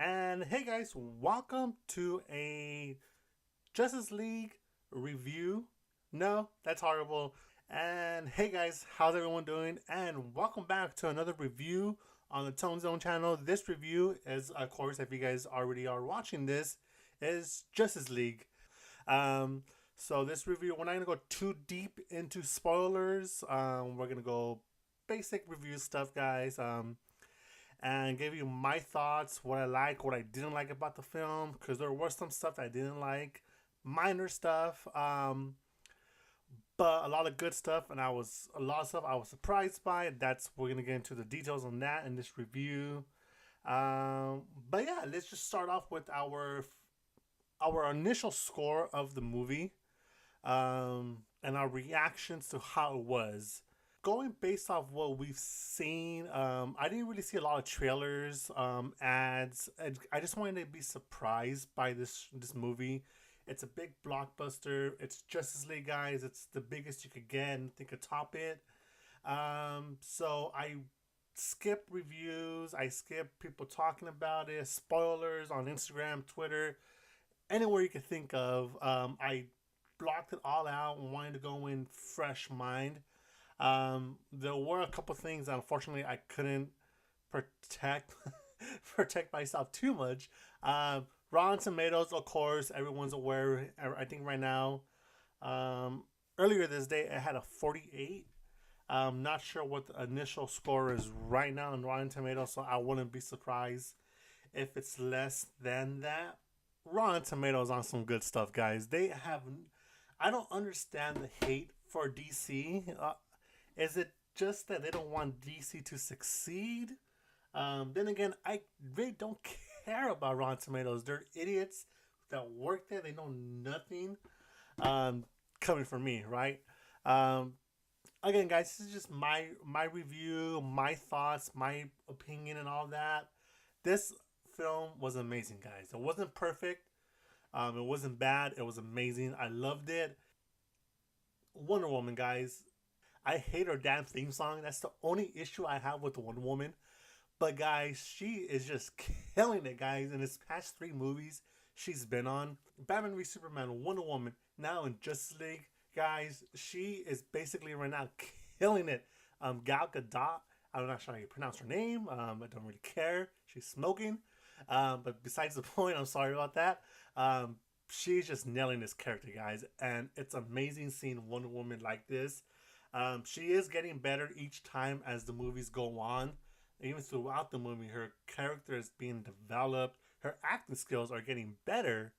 And hey guys, welcome to a Justice League review. No, that's horrible. And hey guys, how's everyone doing? And welcome back to another review on the Tone Zone channel. This review is, of course, if you guys already are watching this, is Justice League. Um, so this review, we're not gonna go too deep into spoilers. We're gonna go basic review stuff, guys. And give you my thoughts, what I like, what I didn't like about the film, because there was some stuff I didn't like, minor stuff, but a lot of good stuff, and a lot of stuff I was surprised by. That's we're gonna get into the details on that in this review. But yeah, let's just start off with our initial score of the movie, and our reactions to how it was. Going based off what we've seen, I didn't really see a lot of trailers, ads. I just wanted to be surprised by this movie. It's a big blockbuster. It's Justice League, guys. It's the biggest you could get and think could top it. So I skip reviews. I skip people talking about it. Spoilers on Instagram, Twitter, anywhere you could think of. I blocked it all out and wanted to go in fresh mind. There were a couple things that unfortunately I couldn't protect protect myself too much. Rotten Tomatoes, of course, everyone's aware. I think right now, earlier this day, it had a 48. I'm not sure what the initial score is right now on Rotten Tomatoes, so I wouldn't be surprised if it's less than that. Rotten Tomatoes on some good stuff, guys. They have. I don't understand the hate for DC. Is it just that they don't want DC to succeed? Then again, I really don't care about Rotten Tomatoes. They're idiots that work there. They know nothing. Coming from me, right? Um, Again, guys, this is just my review, my thoughts, my opinion, and all that. This film was amazing, guys. It wasn't perfect. It wasn't bad. It was amazing. I loved it. Wonder Woman, guys. I hate her damn theme song. That's the only issue I have with the Wonder Woman. But guys, she is just killing it, guys. In this past three movies she's been on, Batman v Superman, Wonder Woman, now in Justice League, guys, she is basically right now killing it. Gal Gadot, I'm not sure how you pronounce her name. I don't really care. She's smoking. But besides the point, I'm sorry about that. She's just nailing this character, guys, and it's amazing seeing Wonder Woman like this. She is getting better each time as the movies go on. Even throughout the movie, her character is being developed. Her acting skills are getting better.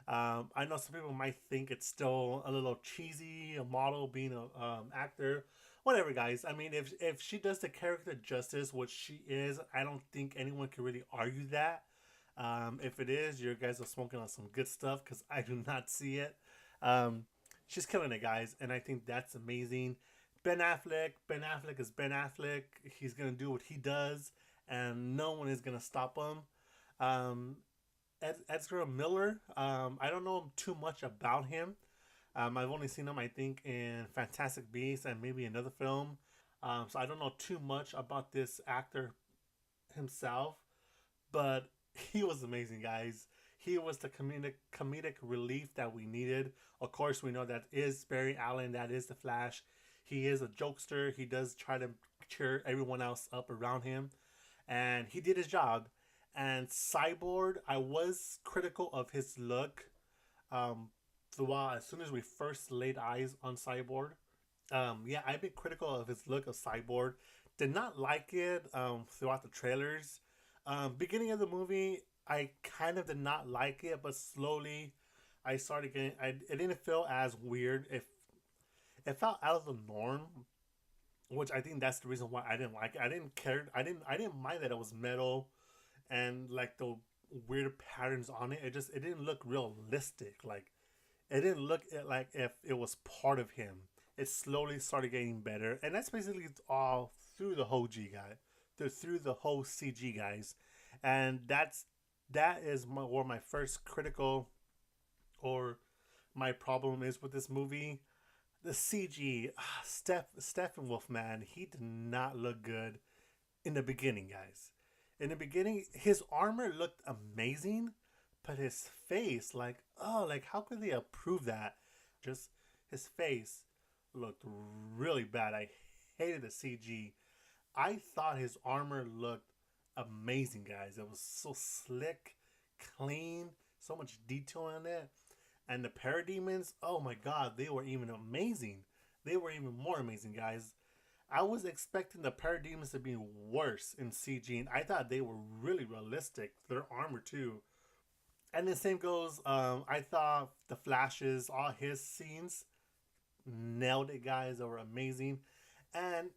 I know some people might think it's still a little cheesy, a model being a actor. Whatever, guys. I mean, if she does the character justice, which she is, I don't think anyone can really argue that. If it is, you guys are smoking on some good stuff because I do not see it. Um, she's killing it, guys, and I think that's amazing. Ben Affleck is Ben Affleck. He's gonna do what he does, and no one is gonna stop him. Um, Ezra Miller. I don't know too much about him. I've only seen him, I think, in Fantastic Beasts and maybe another film. So I don't know too much about this actor himself, but he was amazing, guys. He was the comedic relief that we needed. Of course, we know that is Barry Allen. That is the Flash. He is a jokester. He does try to cheer everyone else up around him, and he did his job. And Cyborg, I was critical of his look. Um, throughout, as soon as we first laid eyes on Cyborg, yeah, I've been critical of his look of Cyborg. Did not like it throughout the trailers. Beginning of the movie, I kind of did not like it, but slowly I started getting. It didn't feel as weird. It felt out of the norm, which I think that's the reason why I didn't like it. I didn't care. I didn't mind that it was metal and like the weird patterns on it. It didn't look realistic. Like it didn't look like if it was part of him. It slowly started getting better, and that's basically all through the whole G guy, through the whole CG guys, and that is where my first critical or my problem is with this movie. The CG, Steppenwolf, man, he did not look good in the beginning, guys. In the beginning, his armor looked amazing, but his face, like, oh, like how could they approve that? Just his face looked really bad. I hated the CG. I thought his armor looked amazing, guys. It was so slick, clean, so much detail in it. And the parademons, oh my god, they were even amazing. They were even more amazing, guys. I was expecting the parademons to be worse in CG, and I thought they were really realistic. Their armor too. And the same goes. I thought the flashes, all his scenes, nailed it, guys. They were amazing, and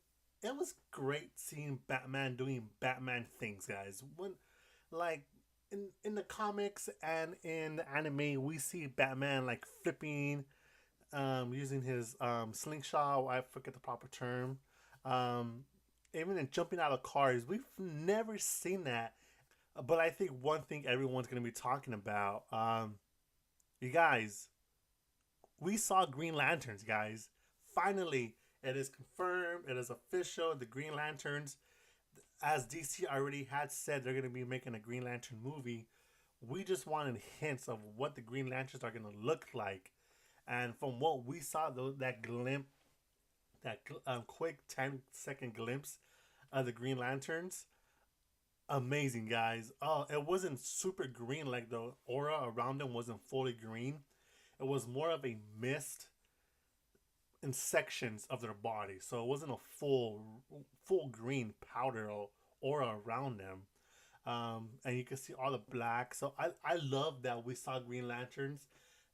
it was great seeing Batman doing Batman things, guys. When, like, in the comics and in the anime, we see Batman like flipping, using his slingshot. I forget the proper term. Um, Even in jumping out of cars, we've never seen that. But I think one thing everyone's gonna be talking about, you guys, we saw Green Lanterns, guys. Finally, it is confirmed. It is official. The Green Lanterns, as DC already had said, they're gonna be making a Green Lantern movie. We just wanted hints of what the Green Lanterns are gonna look like, and from what we saw, though, that glimpse, that quick 10-second glimpse of the Green Lanterns, amazing, guys. Oh, it wasn't super green, like the aura around them wasn't fully green. It was more of a mist in sections of their body, so it wasn't a full green powder or aura around them. And you can see all the black. So I love that we saw Green Lanterns.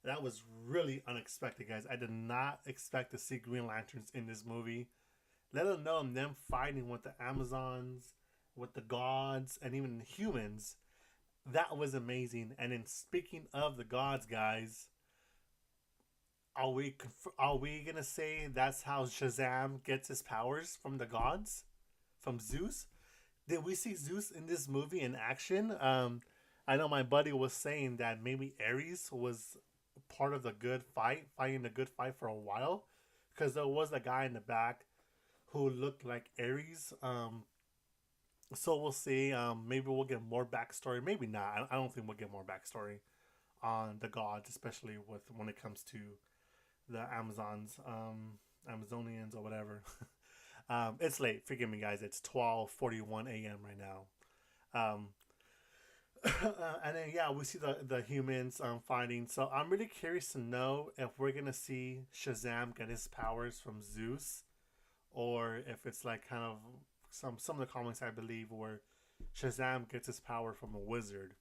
That was really unexpected, guys. I did not expect to see Green Lanterns in this movie. Let alone them fighting with the Amazons, with the gods, and even humans. That was amazing. And then speaking of the gods, guys, are we gonna say that's how Shazam gets his powers from the gods, from Zeus? Did we see Zeus in this movie in action? I know my buddy was saying that maybe Ares was part of the good fight, fighting the good fight for a while, because there was a guy in the back who looked like Ares. So we'll see. Maybe we'll get more backstory. Maybe not. I don't think we'll get more backstory on the gods, especially with when it comes to the Amazons, Amazonians or whatever. It's late. Forgive me, guys. It's 12:41 a.m. right now. Um, and then yeah, we see the humans fighting. So I'm really curious to know if we're gonna see Shazam get his powers from Zeus, or if it's like kind of some of the comics I believe where Shazam gets his power from a wizard.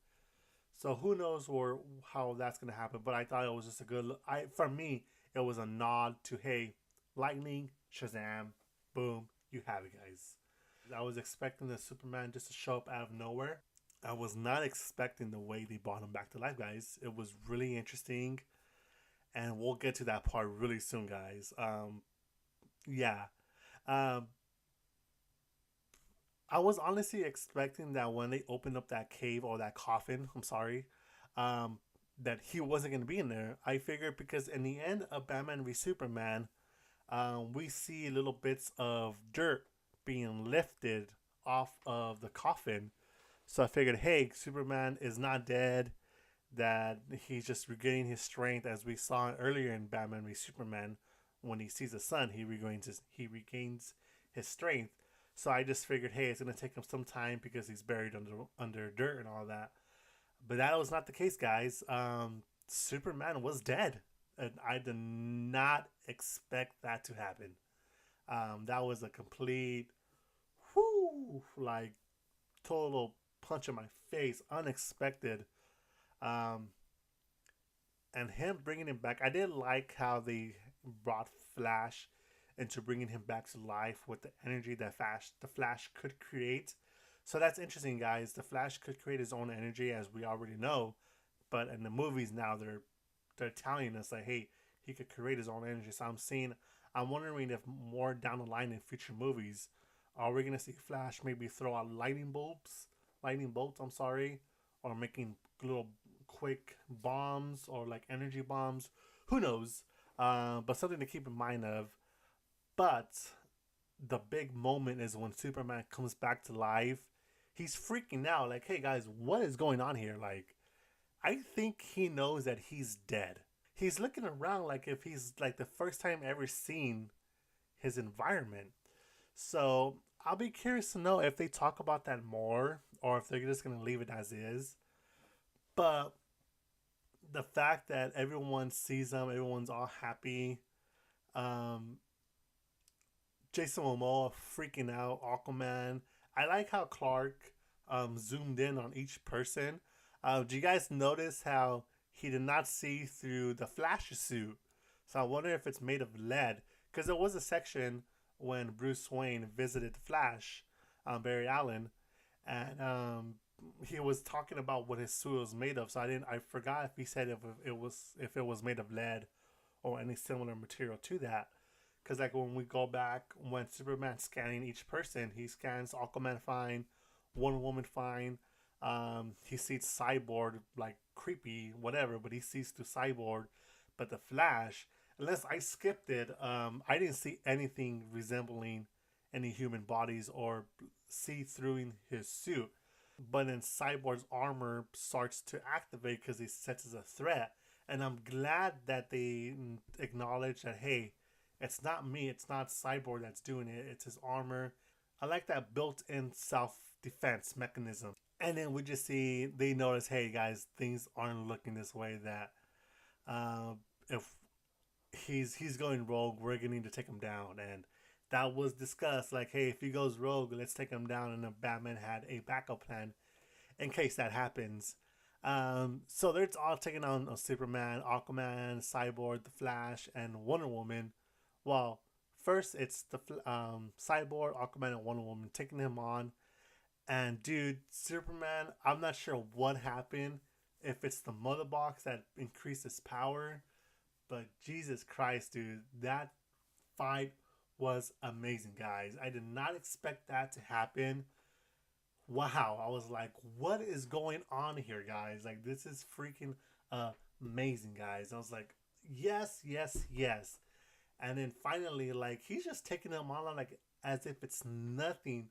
So who knows or how that's gonna happen? But I thought it was just a good. For me, it was a nod to, hey, lightning, Shazam, boom, you have it, guys. I was expecting the Superman just to show up out of nowhere. I was not expecting the way they brought him back to life, guys. It was really interesting, and we'll get to that part really soon, guys. Yeah. Um, I was honestly expecting that when they opened up that cave or that coffin, I'm sorry, that he wasn't going to be in there. I figured because in the end of Batman v Superman, we see little bits of dirt being lifted off of the coffin. So I figured, hey, Superman is not dead, that he's just regaining his strength, as we saw earlier in Batman v Superman. When he sees the sun, he regains his strength. So I just figured, hey, it's gonna take him some time because he's buried under dirt and all that. But that was not the case, guys. Superman was dead, and I did not expect that to happen. That was a complete, whoo, like total punch in my face, unexpected. Um, and him bringing him back, I did like how they brought Flash into bringing him back to life with the energy that the Flash could create. So that's interesting, guys. The Flash could create his own energy, as we already know, but in the movies now they're telling us like, hey, he could create his own energy. So I'm wondering if more down the line in future movies, are we gonna see Flash maybe throw out lightning bolts? I'm sorry, or making little quick bombs or like energy bombs. Who knows? But something to keep in mind of. But the big moment is when Superman comes back to life. he's freaking out. Like, hey guys, what is going on here? Like, I think he knows that he's dead. He's looking around like if he's like the first time ever seen his environment. So I'll be curious to know if they talk about that more or if they're just gonna leave it as is. But the fact that everyone sees him, everyone's all happy. Um, Jason Momoa freaking out, Aquaman. I like how Clark zoomed in on each person. Do you guys notice how he did not see through the Flash suit? So I wonder if it's made of lead. Because there was a section when Bruce Wayne visited the Flash, Barry Allen, and he was talking about what his suit was made of. So I forgot if he said if it was made of lead or any similar material to that. Because like when we go back, when Superman's scanning each person, he scans Aquaman fine, Wonder Woman fine. He sees Cyborg like creepy, whatever, but he sees through Cyborg. But the Flash, unless I skipped it, I didn't see anything resembling any human bodies or see through in his suit. But then Cyborg's armor starts to activate because he senses a threat. And I'm glad that they acknowledge that, hey, it's not me, it's not Cyborg that's doing it, it's his armor. I like that built in self defense mechanism. And then we just see, they notice, hey guys, things aren't looking this way, that if he's going rogue, we're going to need to take him down. And that was discussed, like, hey, if he goes rogue, let's take him down. And then Batman had a backup plan in case that happens. So they're all taking on Superman, Aquaman, Cyborg, the Flash, and Wonder Woman. Well, first it's the Cyborg, Aquaman, and Wonder Woman taking him on. And dude, Superman, I'm not sure what happened. If it's the mother box that increases power, but Jesus Christ, dude, that fight was amazing, guys. I did not expect that to happen. Wow, I was like, what is going on here, guys? Like, this is freaking amazing, guys. I was like, yes, yes, yes. And then finally, like, he's just taking them on like as if it's nothing.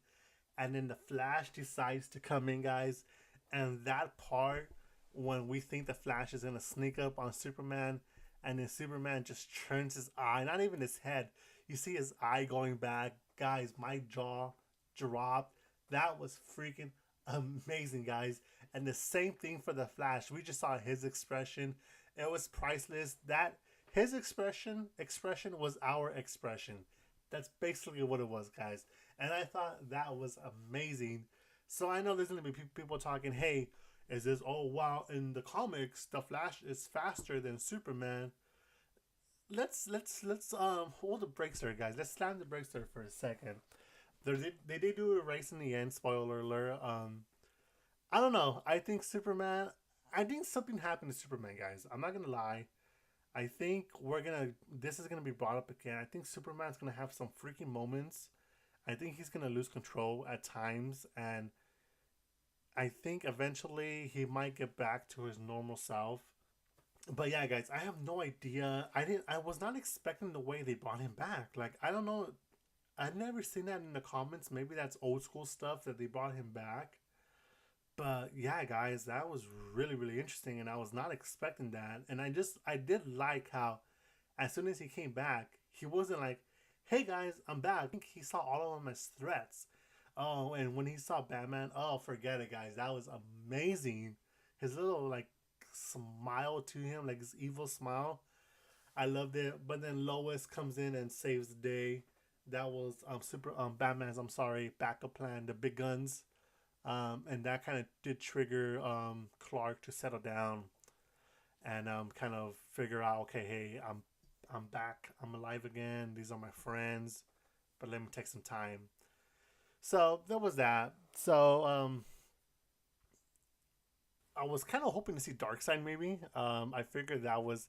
And then the Flash decides to come in, guys. And that part when we think the Flash is gonna sneak up on Superman, and then Superman just turns his eye, not even his head. You see his eye going back. Guys, my jaw dropped. That was freaking amazing, guys. And the same thing for the Flash. We just saw his expression. It was priceless. That his expression was our expression. That's basically what it was, guys. And I thought that was amazing. So I know there's gonna be people talking, hey, is this, oh wow, in the comics the Flash is faster than Superman. Let's hold the brakes there, guys. Let's slam the brakes there for a second. They did do a race in the end, spoiler alert. I don't know. I think something happened to Superman, guys. I'm not gonna lie. I think this is gonna be brought up again. I think Superman's gonna have some freaking moments. I think he's gonna lose control at times, and I think eventually he might get back to his normal self. But yeah, guys, I have no idea. I was not expecting the way they brought him back. Like, I don't know. I've never seen that in the comments. Maybe that's old school stuff that they brought him back. But yeah, guys, that was really, really interesting, and I was not expecting that. And I did like how, as soon as he came back, he wasn't like, "Hey guys, I'm back." I think he saw all of them as threats. Oh, and when he saw Batman, oh, forget it, guys. That was amazing. His little like smile to him, like his evil smile. I loved it. But then Lois comes in and saves the day. That was Batman's, I'm sorry, backup plan, the big guns. And that kind of did trigger Clark to settle down and kind of figure out, okay, hey, I'm back, I'm alive again. These are my friends, but let me take some time. So there was that. So I was kind of hoping to see Darkseid maybe. I figured that was.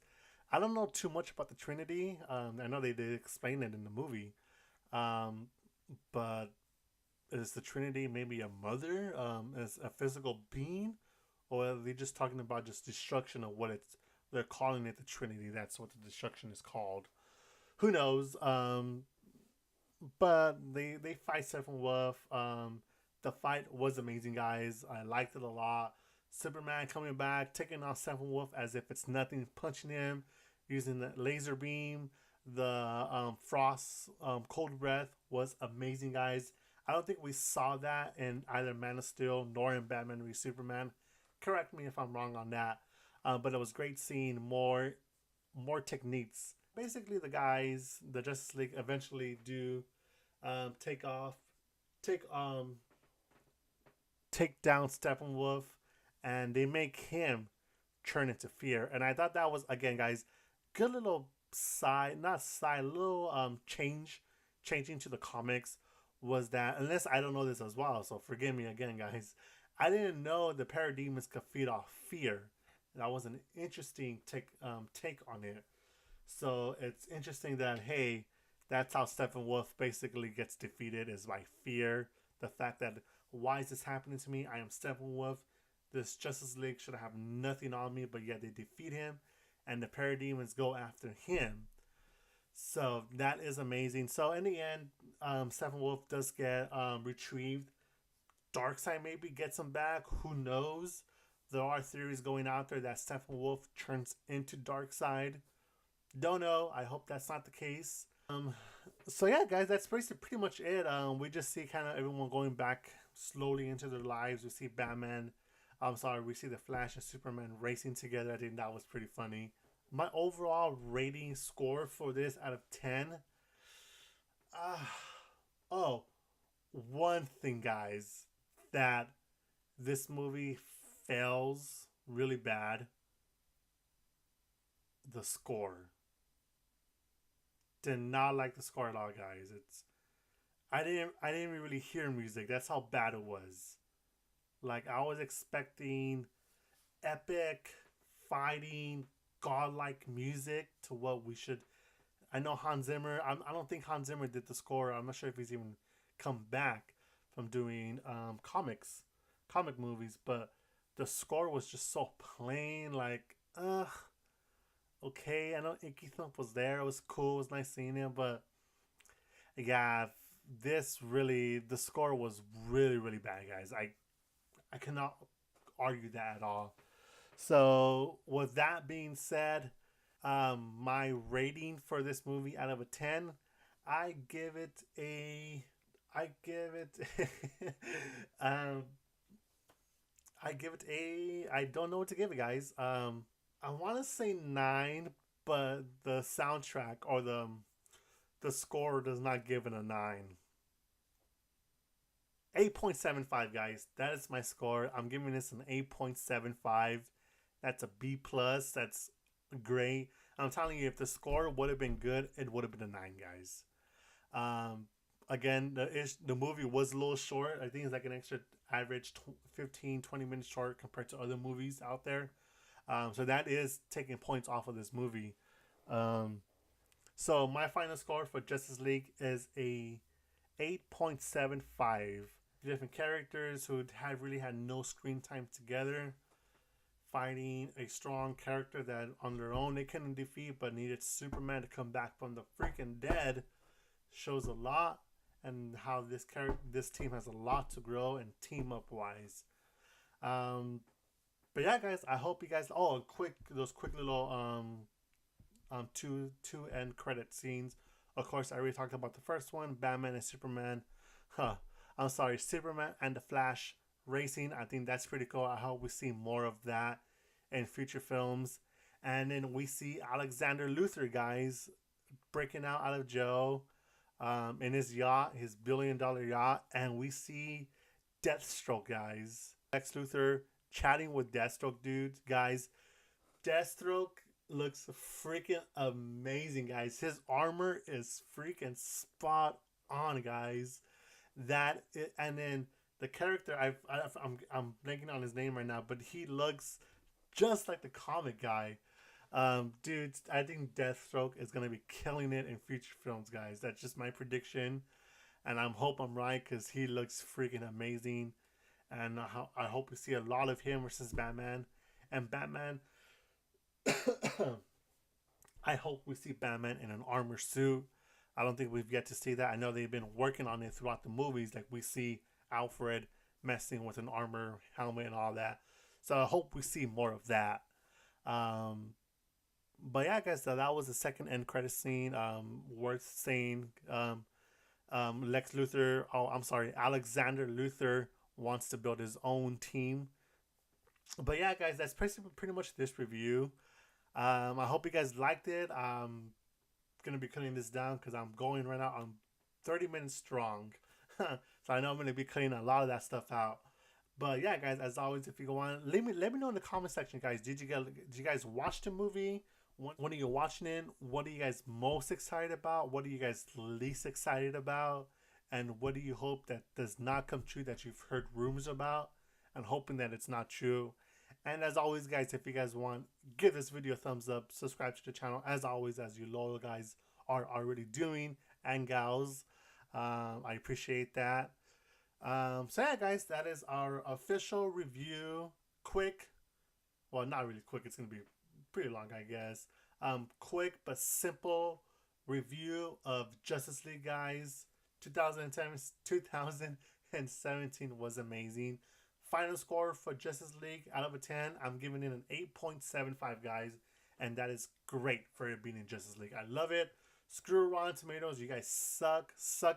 I don't know too much about the Trinity. I know they did explain it in the movie, but is the Trinity maybe a mother, as a physical being, or are they just talking about just destruction of what it's? They're calling it the Trinity. That's what the destruction is called. Who knows? But they fight Steppenwolf. The fight was amazing, guys. I liked it a lot. Superman coming back, taking on Steppenwolf as if it's nothing, punching him, using the laser beam. The Frost cold breath was amazing, guys. I don't think we saw that in either Man of Steel nor in Batman v Superman. Correct me if I'm wrong on that. But it was great seeing more techniques. Basically, the guys, the Justice League, eventually do take off, take take down Steppenwolf, and they make him turn into fear. And I thought that was, again, guys, good little side, not side, little changing to the comics was that, unless I don't know this as well, so forgive me again, guys. I didn't know the parademons could feed off fear. That was an interesting take on it. So it's interesting that, hey, that's how Steppenwolf basically gets defeated, is by fear. The fact that, why is this happening to me? I am Steppenwolf. This Justice League should have nothing on me, but yet they defeat him, and the parademons go after him. So that is amazing. So in the end, Steppenwolf does get retrieved. Darkseid maybe gets him back. Who knows? There are theories going out there that Steppenwolf turns into Darkseid. Don't know. I hope that's not the case. So yeah, guys, that's pretty much it. We just see kind of everyone going back slowly into their lives. We see Batman. We see the Flash and Superman racing together. I think that was pretty funny. My overall rating score for this out of 10. One thing, guys, that this movie fails really bad. The score. Did not like the score at all, guys. I didn't really hear music. That's how bad it was. Like, I was expecting epic fighting, godlike music to what we should. I know Hans Zimmer. I don't think Hans Zimmer did the score. I'm not sure if he's even come back from doing comic movies. But the score was just so plain. Like, okay. I know Icky Thump was there. It was cool. It was nice seeing him. But yeah, the score was really, really bad, guys. I cannot argue that at all. So with that being said, my rating for this movie out of a 10, I give it I don't know what to give it, guys. I want to say 9, but the soundtrack or the score does not give it a 9. 8.75, guys. That is my score. I'm giving this an 8.75. That's a B plus. That's great. I'm telling you, if the score would have been good, it would have been a 9, guys. Again, the movie was a little short. I think it's like an extra average 15-20 minutes short compared to other movies out there. So that is taking points off of this movie. So my final score for Justice League is a 8.75. Different characters who really had no screen time together, fighting a strong character that on their own they couldn't defeat, but needed Superman to come back from the freaking dead, shows a lot, and how this team has a lot to grow and team up wise. But yeah, guys, I hope you guys. Those quick little two end credit scenes. Of course, I already talked about the first one, Batman and Superman. Superman and the Flash racing. I think that's pretty cool. I hope we see more of that in future films. And then we see Alexander Luthor, guys, breaking out of jail in his yacht, his $1 billion yacht. And we see Deathstroke, guys. Lex Luthor chatting with Deathstroke, dudes. Guys, Deathstroke looks freaking amazing, guys. His armor is freaking spot on, guys. And then the character, I'm blanking on his name right now, but he looks just like the comic guy. Dude, I think Deathstroke is gonna be killing it in future films, guys. That's just my prediction, and I hope I'm right because he looks freaking amazing. And I hope we see a lot of him versus Batman. And Batman, I hope we see Batman in an armor suit. I don't think we've yet to see that. I know they've been working on it throughout the movies. Like we see Alfred messing with an armor helmet and all that. So I hope we see more of that. Um, but yeah, guys, that was the second end credit scene. Worth saying. Lex Luthor. Oh, I'm sorry, Alexander Luthor wants to build his own team. But yeah, guys, that's pretty much this review. I hope you guys liked it. I'm gonna be cutting this down because I'm going right now. I'm 30 minutes strong, so I know I'm gonna be cutting a lot of that stuff out. But yeah, guys, as always, if you go on, let me know in the comment section, guys. Did you guys watch the movie? When are you watching it? What are you guys most excited about? What are you guys least excited about? And what do you hope that does not come true that you've heard rumors about? And hoping that it's not true. And as always, guys, if you guys want, give this video a thumbs up, subscribe to the channel, as always, as you loyal guys are already doing, and gals. I appreciate that. So yeah, guys, that is our official review. Quick, well, not really quick. It's gonna be pretty long, I guess. Quick but simple review of Justice League, guys. 2017 was amazing. Final score for Justice League out of a 10, I'm giving it an 8.75, guys, and that is great for it being in Justice League. I love it. Screw Rotten Tomatoes, you guys suck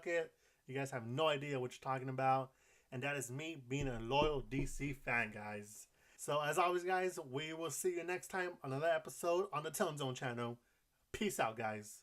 it. You guys have no idea what you're talking about, and that is me being a loyal DC fan, guys. So as always, guys, we will see you next time on another episode on the Tone Zone channel. Peace out, guys.